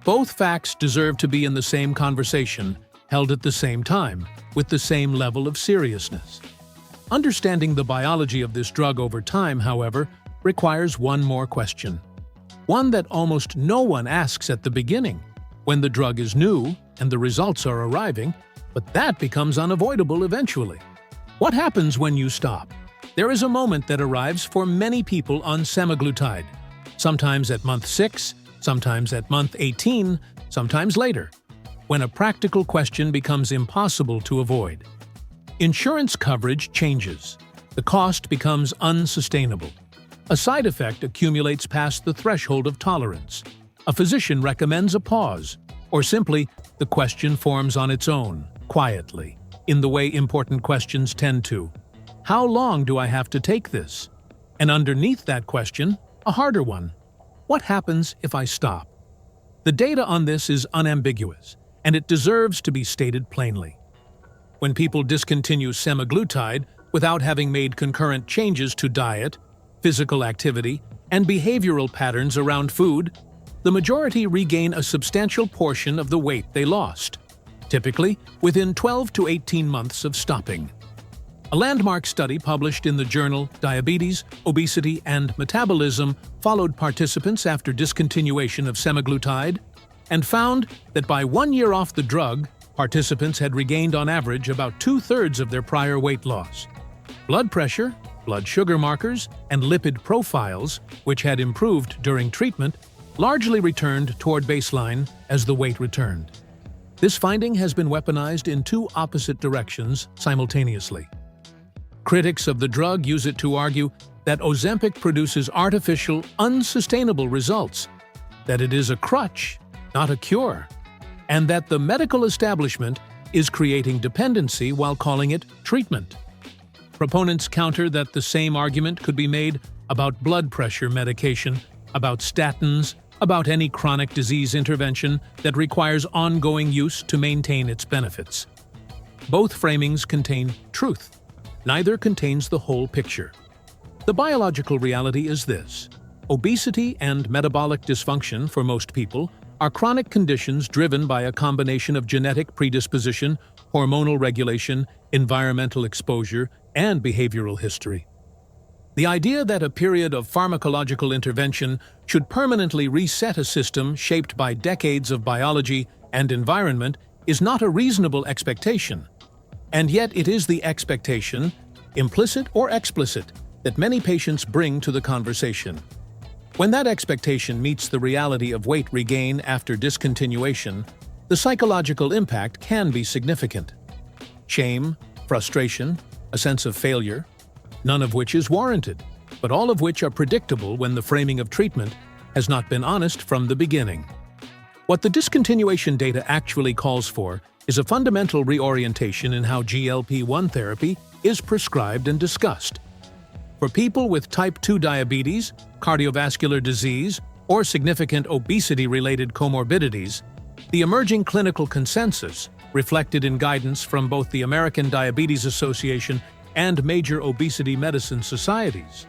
Both facts deserve to be in the same conversation, held at the same time, with the same level of seriousness. Understanding the biology of this drug over time, however, requires one more question. One that almost no one asks at the beginning, when the drug is new and the results are arriving, but that becomes unavoidable eventually. What happens when you stop? There is a moment that arrives for many people on semaglutide, sometimes at month 6, sometimes at month 18, sometimes later, when a practical question becomes impossible to avoid. Insurance coverage changes. The cost becomes unsustainable. A side effect accumulates past the threshold of tolerance. A physician recommends a pause, or simply, the question forms on its own, quietly, in the way important questions tend to. How long do I have to take this? And underneath that question, a harder one. What happens if I stop? The data on this is unambiguous, and it deserves to be stated plainly. When people discontinue semaglutide without having made concurrent changes to diet, physical activity, and behavioral patterns around food, the majority regain a substantial portion of the weight they lost, typically within 12 to 18 months of stopping. A landmark study published in the journal Diabetes, Obesity, and Metabolism followed participants after discontinuation of semaglutide and found that by 1 year off the drug, participants had regained on average about 2/3 of their prior weight loss. Blood pressure, blood sugar markers, and lipid profiles, which had improved during treatment, largely returned toward baseline as the weight returned. This finding has been weaponized in two opposite directions simultaneously. Critics of the drug use it to argue that Ozempic produces artificial, unsustainable results, that it is a crutch, not a cure, and that the medical establishment is creating dependency while calling it treatment. Proponents counter that the same argument could be made about blood pressure medication, about statins, about any chronic disease intervention that requires ongoing use to maintain its benefits. Both framings contain truth. Neither contains the whole picture. The biological reality is this: obesity and metabolic dysfunction for most people are chronic conditions driven by a combination of genetic predisposition, hormonal regulation, environmental exposure, and behavioral history. The idea that a period of pharmacological intervention should permanently reset a system shaped by decades of biology and environment is not a reasonable expectation. And yet it is the expectation, implicit or explicit, that many patients bring to the conversation. When that expectation meets the reality of weight regain after discontinuation, the psychological impact can be significant. Shame, frustration, a sense of failure, none of which is warranted, but all of which are predictable when the framing of treatment has not been honest from the beginning. What the discontinuation data actually calls for is a fundamental reorientation in how GLP-1 therapy is prescribed and discussed. For people with type 2 diabetes, cardiovascular disease, or significant obesity-related comorbidities, the emerging clinical consensus, reflected in guidance from both the American Diabetes Association and major obesity medicine societies,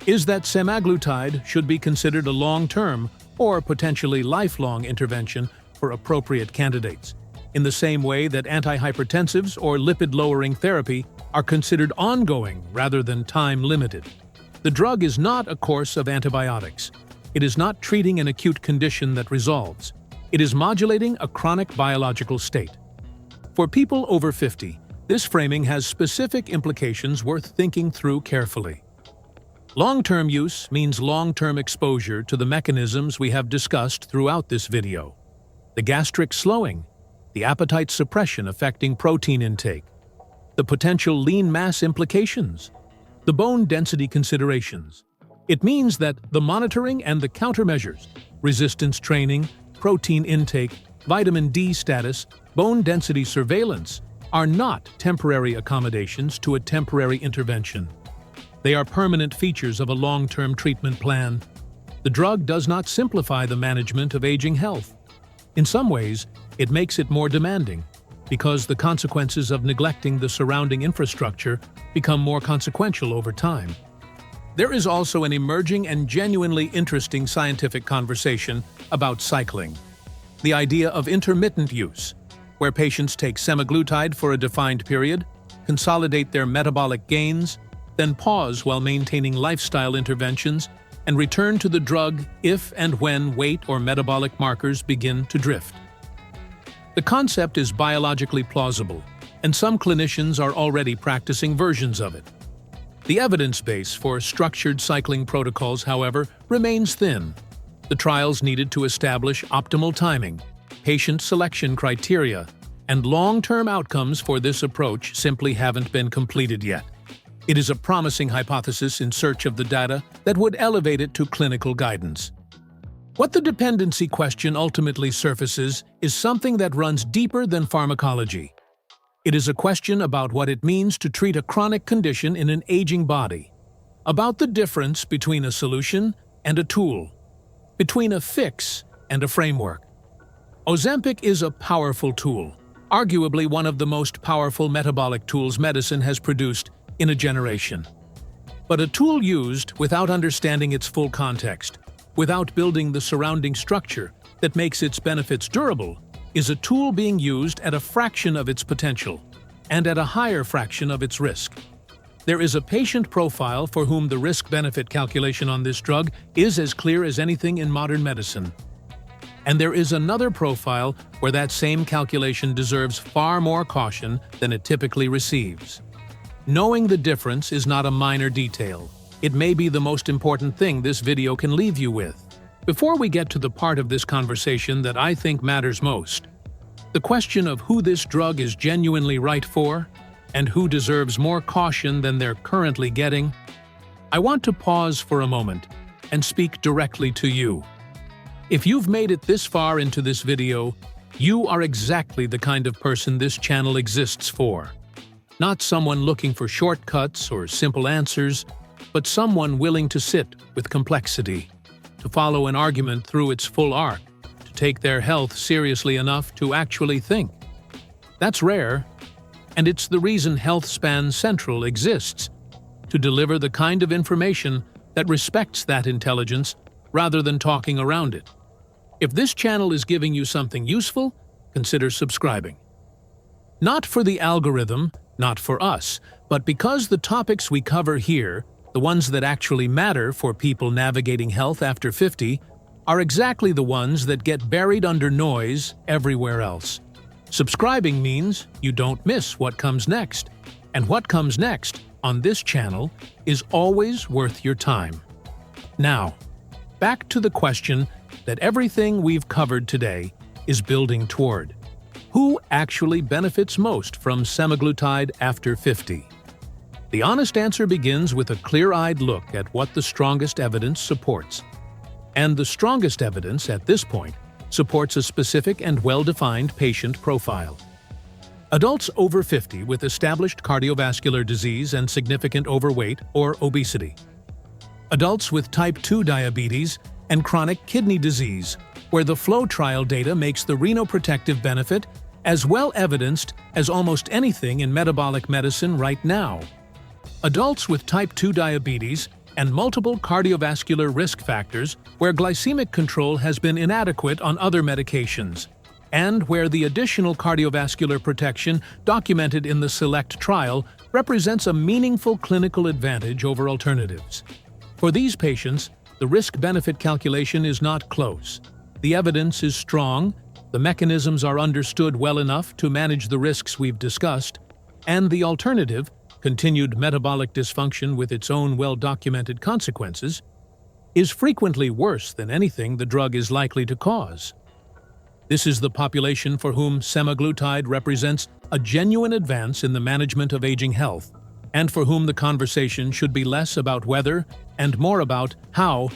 is that semaglutide should be considered a long-term or potentially lifelong intervention for appropriate candidates, in the same way that antihypertensives or lipid-lowering therapy are considered ongoing rather than time-limited. The drug is not a course of antibiotics. It is not treating an acute condition that resolves. It is modulating a chronic biological state. For people over 50, this framing has specific implications worth thinking through carefully. Long-term use means long-term exposure to the mechanisms we have discussed throughout this video: the gastric slowing, the appetite suppression affecting protein intake, the potential lean mass implications, the bone density considerations. It means that the monitoring and the countermeasures, resistance training, protein intake, vitamin D status, bone density surveillance, are not temporary accommodations to a temporary intervention. They are permanent features of a long-term treatment plan. The drug does not simplify the management of aging health. In some ways, it makes it more demanding, because the consequences of neglecting the surrounding infrastructure become more consequential over time. There is also an emerging and genuinely interesting scientific conversation about cycling. The idea of intermittent use, where patients take semaglutide for a defined period, consolidate their metabolic gains, then pause while maintaining lifestyle interventions, and return to the drug if and when weight or metabolic markers begin to drift. The concept is biologically plausible, and some clinicians are already practicing versions of it. The evidence base for structured cycling protocols, however, remains thin. The trials needed to establish optimal timing, patient selection criteria, and long-term outcomes for this approach simply haven't been completed yet. It is a promising hypothesis in search of the data that would elevate it to clinical guidance. What the dependency question ultimately surfaces is something that runs deeper than pharmacology. It is a question about what it means to treat a chronic condition in an aging body, about the difference between a solution and a tool, between a fix and a framework. Ozempic is a powerful tool, arguably one of the most powerful metabolic tools medicine has produced in a generation. But a tool used without understanding its full context, without building the surrounding structure that makes its benefits durable, is a tool being used at a fraction of its potential. and at a higher fraction of its risk. There is a patient profile for whom the risk-benefit calculation on this drug is as clear as anything in modern medicine. And there is another profile where that same calculation deserves far more caution than it typically receives. Knowing the difference is not a minor detail. It may be the most important thing this video can leave you with. Before we get to the part of this conversation that I think matters most, the question of who this drug is genuinely right for, and who deserves more caution than they're currently getting, I want to pause for a moment and speak directly to you. If you've made it this far into this video, you are exactly the kind of person this channel exists for. Not someone looking for shortcuts or simple answers, but someone willing to sit with complexity, to follow an argument through its full arc, to take their health seriously enough to actually think. That's rare, and it's the reason HealthSpan Central exists, to deliver the kind of information that respects that intelligence rather than talking around it. If this channel is giving you something useful, consider subscribing. Not for the algorithm, not for us, but because the topics we cover here, the ones that actually matter for people navigating health after 50, are exactly the ones that get buried under noise everywhere else. Subscribing means you don't miss what comes next, and what comes next on this channel is always worth your time. Now, back to the question that everything we've covered today is building toward. Who actually benefits most from semaglutide after 50? The honest answer begins with a clear-eyed look at what the strongest evidence supports. And the strongest evidence, at this point, supports a specific and well-defined patient profile. Adults over 50 with established cardiovascular disease and significant overweight or obesity. Adults with type 2 diabetes and chronic kidney disease, where the FLOW trial data makes the renoprotective benefit as well evidenced as almost anything in metabolic medicine right now. Adults with type 2 diabetes and multiple cardiovascular risk factors where glycemic control has been inadequate on other medications, and where the additional cardiovascular protection documented in the SELECT trial represents a meaningful clinical advantage over alternatives. For these patients, the risk-benefit calculation is not close. The evidence is strong, the mechanisms are understood well enough to manage the risks we've discussed, and the alternative, continued metabolic dysfunction with its own well-documented consequences, is frequently worse than anything the drug is likely to cause. This is the population for whom semaglutide represents a genuine advance in the management of aging health, and for whom the conversation should be less about whether and more about how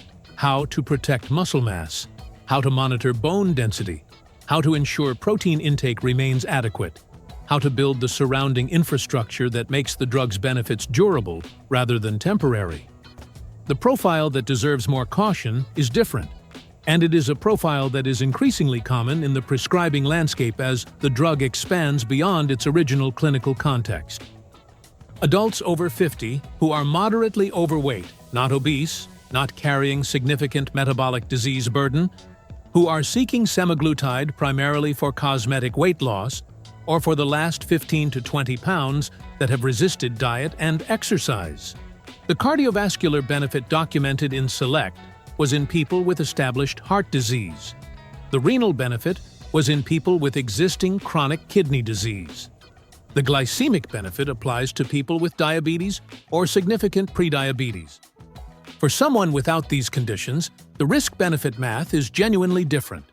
to protect muscle mass, how to monitor bone density, how to ensure protein intake remains adequate, how to build the surrounding infrastructure that makes the drug's benefits durable rather than temporary. The profile that deserves more caution is different, and it is a profile that is increasingly common in the prescribing landscape as the drug expands beyond its original clinical context. Adults over 50 who are moderately overweight, not obese, not carrying significant metabolic disease burden, who are seeking semaglutide primarily for cosmetic weight loss, or for the last 15 to 20 pounds that have resisted diet and exercise. The cardiovascular benefit documented in SELECT was in people with established heart disease. The renal benefit was in people with existing chronic kidney disease. The glycemic benefit applies to people with diabetes or significant prediabetes. For someone without these conditions, the risk-benefit math is genuinely different.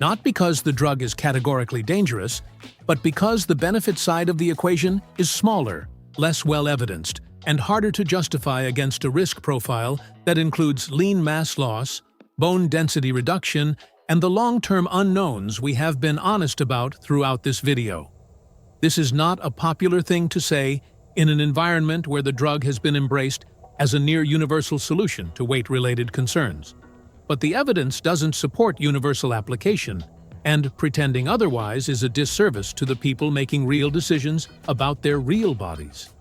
Not because the drug is categorically dangerous, but because the benefit side of the equation is smaller, less well-evidenced, and harder to justify against a risk profile that includes lean mass loss, bone density reduction, and the long-term unknowns we have been honest about throughout this video. This is not a popular thing to say in an environment where the drug has been embraced as a near-universal solution to weight-related concerns. But the evidence doesn't support universal application, and pretending otherwise is a disservice to the people making real decisions about their real bodies.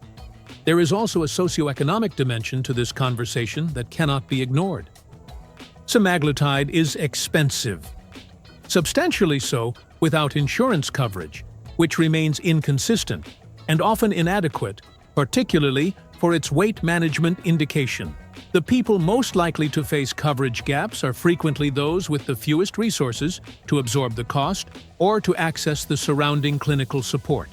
There is also a socioeconomic dimension to this conversation that cannot be ignored. Semaglutide is expensive, substantially so without insurance coverage, which remains inconsistent, and often inadequate, particularly for its weight management indication. The people most likely to face coverage gaps are frequently those with the fewest resources to absorb the cost or to access the surrounding clinical support.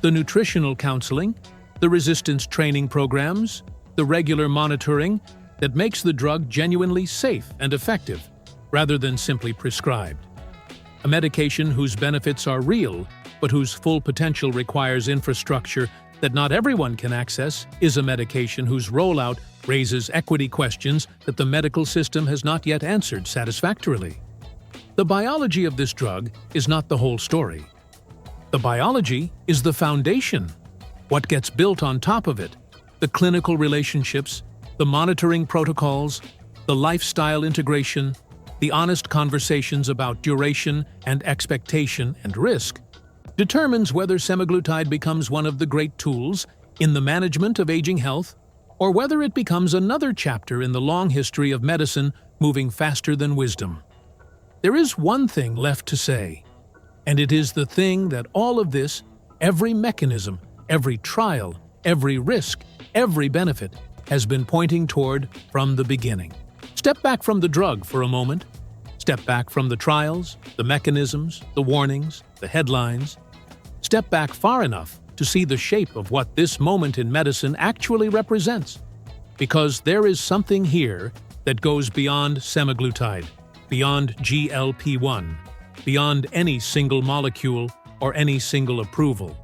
The nutritional counseling, the resistance training programs, the regular monitoring that makes the drug genuinely safe and effective, rather than simply prescribed. A medication whose benefits are real, but whose full potential requires infrastructure that not everyone can access, is a medication whose rollout raises equity questions that the medical system has not yet answered satisfactorily. The biology of this drug is not the whole story. The biology is the foundation. What gets built on top of it, the clinical relationships, the monitoring protocols, the lifestyle integration, the honest conversations about duration and expectation and risk, determines whether semaglutide becomes one of the great tools in the management of aging health, or whether it becomes another chapter in the long history of medicine moving faster than wisdom. There is one thing left to say, and it is the thing that all of this, every mechanism, every trial, every risk, every benefit, has been pointing toward from the beginning. Step back from the drug for a moment. Step back from the trials, the mechanisms, the warnings, the headlines. Step back far enough to see the shape of what this moment in medicine actually represents. Because there is something here that goes beyond semaglutide, beyond GLP-1, beyond any single molecule or any single approval.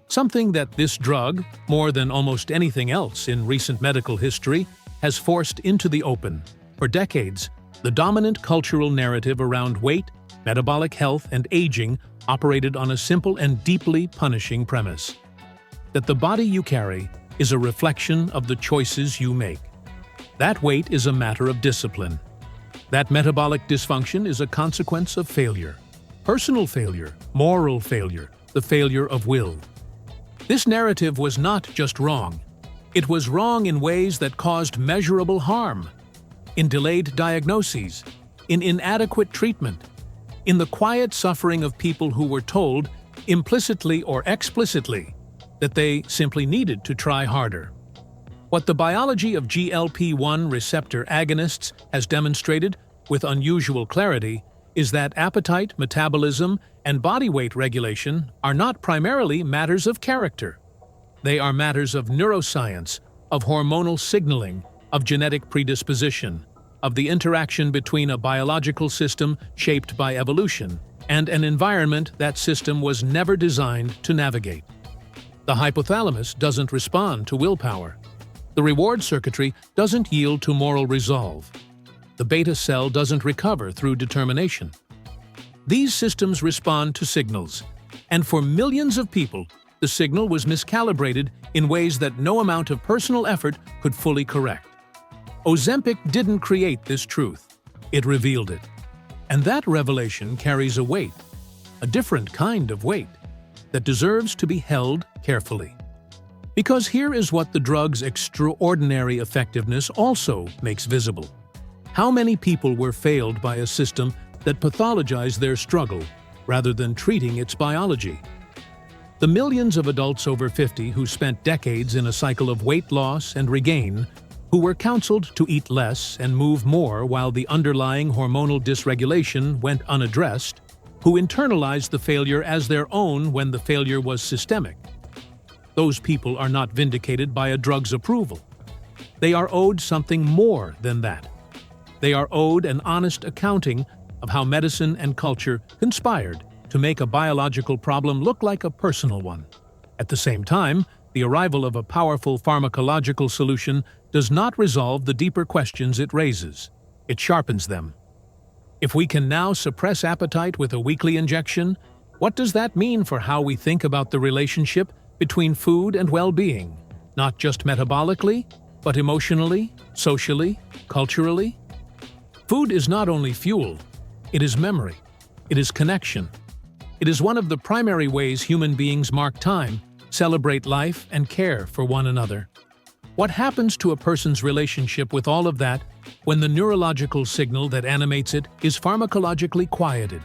Something that this drug, more than almost anything else in recent medical history, has forced into the open. For decades, the dominant cultural narrative around weight, metabolic health, and aging operated on a simple and deeply punishing premise: that the body you carry is a reflection of the choices you make. That weight is a matter of discipline. That metabolic dysfunction is a consequence of failure. Personal failure, moral failure, the failure of will. This narrative was not just wrong. It was wrong in ways that caused measurable harm. In delayed diagnoses, in inadequate treatment, in the quiet suffering of people who were told, implicitly or explicitly, that they simply needed to try harder. What the biology of GLP-1 receptor agonists has demonstrated with unusual clarity is that appetite, metabolism, and body weight regulation are not primarily matters of character. They are matters of neuroscience, of hormonal signaling, of genetic predisposition, of the interaction between a biological system shaped by evolution and an environment that system was never designed to navigate. The hypothalamus doesn't respond to willpower. The reward circuitry doesn't yield to moral resolve. The beta cell doesn't recover through determination. These systems respond to signals, and for millions of people, the signal was miscalibrated in ways that no amount of personal effort could fully correct. Ozempic didn't create this truth. It revealed it. And that revelation carries a weight, a different kind of weight, that deserves to be held carefully. Because here is what the drug's extraordinary effectiveness also makes visible. How many people were failed by a system that pathologized their struggle rather than treating its biology? The millions of adults over 50 who spent decades in a cycle of weight loss and regain, who were counseled to eat less and move more while the underlying hormonal dysregulation went unaddressed, who internalized the failure as their own when the failure was systemic. Those people are not vindicated by a drug's approval. They are owed something more than that. They are owed an honest accounting of how medicine and culture conspired to make a biological problem look like a personal one. At the same time, the arrival of a powerful pharmacological solution does not resolve the deeper questions it raises. It sharpens them. If we can now suppress appetite with a weekly injection, what does that mean for how we think about the relationship between food and well-being, not just metabolically, but emotionally, socially, culturally? Food is not only fuel, it is memory, it is connection. It is one of the primary ways human beings mark time, celebrate life, and care for one another. What happens to a person's relationship with all of that when the neurological signal that animates it is pharmacologically quieted?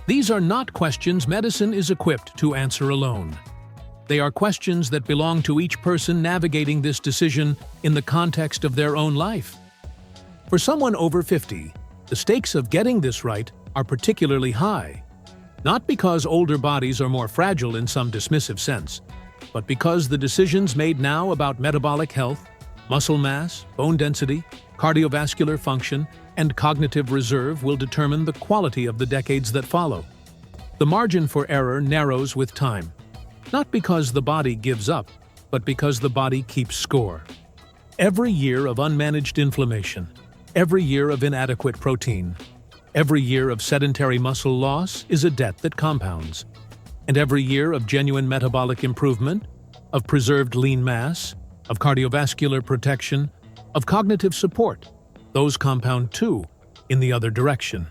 These are not questions medicine is equipped to answer alone. They are questions that belong to each person navigating this decision in the context of their own life. For someone over 50, the stakes of getting this right are particularly high, not because older bodies are more fragile in some dismissive sense, but because the decisions made now about metabolic health, muscle mass, bone density, cardiovascular function, and cognitive reserve will determine the quality of the decades that follow. The margin for error narrows with time, not because the body gives up, but because the body keeps score. Every year of unmanaged inflammation, every year of inadequate protein, every year of sedentary muscle loss is a debt that compounds. And every year of genuine metabolic improvement, of preserved lean mass, of cardiovascular protection, of cognitive support, those compound too, in the other direction.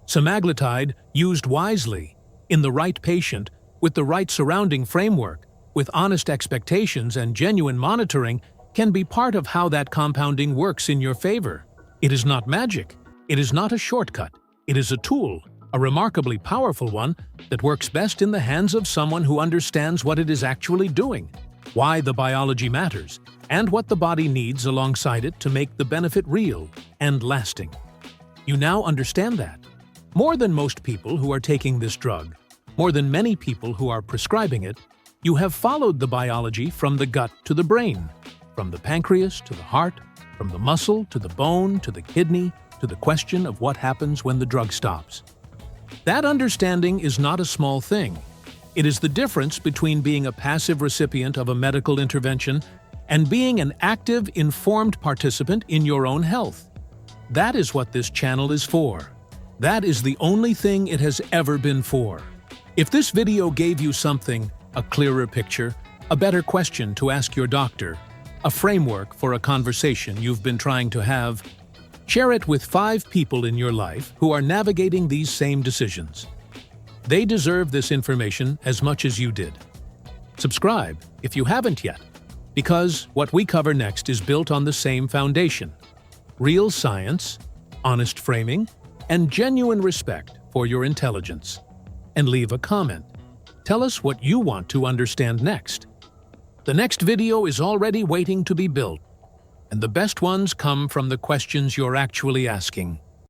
Semaglutide, used wisely, in the right patient, with the right surrounding framework, with honest expectations and genuine monitoring, can be part of how that compounding works in your favor. It is not magic. It is not a shortcut. It is a tool, a remarkably powerful one, that works best in the hands of someone who understands what it is actually doing, why the biology matters, and what the body needs alongside it to make the benefit real and lasting. You now understand that. More than most people who are taking this drug, more than many people who are prescribing it, you have followed the biology from the gut to the brain, from the pancreas to the heart, from the muscle to the bone to the kidney, to the question of what happens when the drug stops. That understanding is not a small thing. It is the difference between being a passive recipient of a medical intervention and being an active, informed participant in your own health. That is what this channel is for. That is the only thing it has ever been for. If this video gave you something, a clearer picture, a better question to ask your doctor, a framework for a conversation you've been trying to have, share it with 5 people in your life who are navigating these same decisions. They deserve this information as much as you did. Subscribe if you haven't yet, because what we cover next is built on the same foundation: real science, honest framing, and genuine respect for your intelligence. And leave a comment. Tell us what you want to understand next. The next video is already waiting to be built, and the best ones come from the questions you're actually asking.